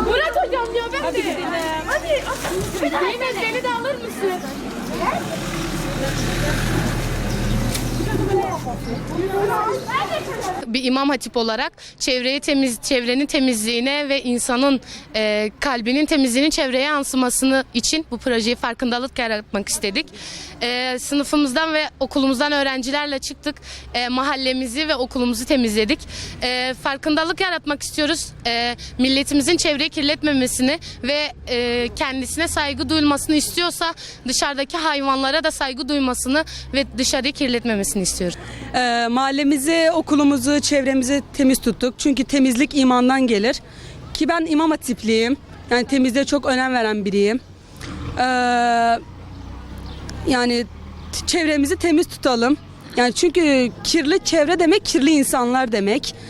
Murat hocam diyor ben de. Hadi. Yine beni de alır mısın? Bir İmam Hatip olarak çevrenin temizliğine ve insanın kalbinin temizliğinin çevreye yansımasını için bu projeyi farkındalık yaratmak istedik. Sınıfımızdan ve okulumuzdan öğrencilerle çıktık. Mahallemizi ve okulumuzu temizledik. Farkındalık yaratmak istiyoruz. Milletimizin çevreyi kirletmemesini ve kendisine saygı duyulmasını istiyorsa dışarıdaki hayvanlara da saygı duymasını ve dışarıyı kirletmemesini istiyoruz. Mahallemizi, okulumuzu, çevremizi temiz tuttuk. Çünkü temizlik imandan gelir. Ki ben İmam Hatipliyim. Yani temizliğe çok önem veren biriyim. Yani çevremizi temiz tutalım. Yani çünkü kirli çevre demek kirli insanlar demek.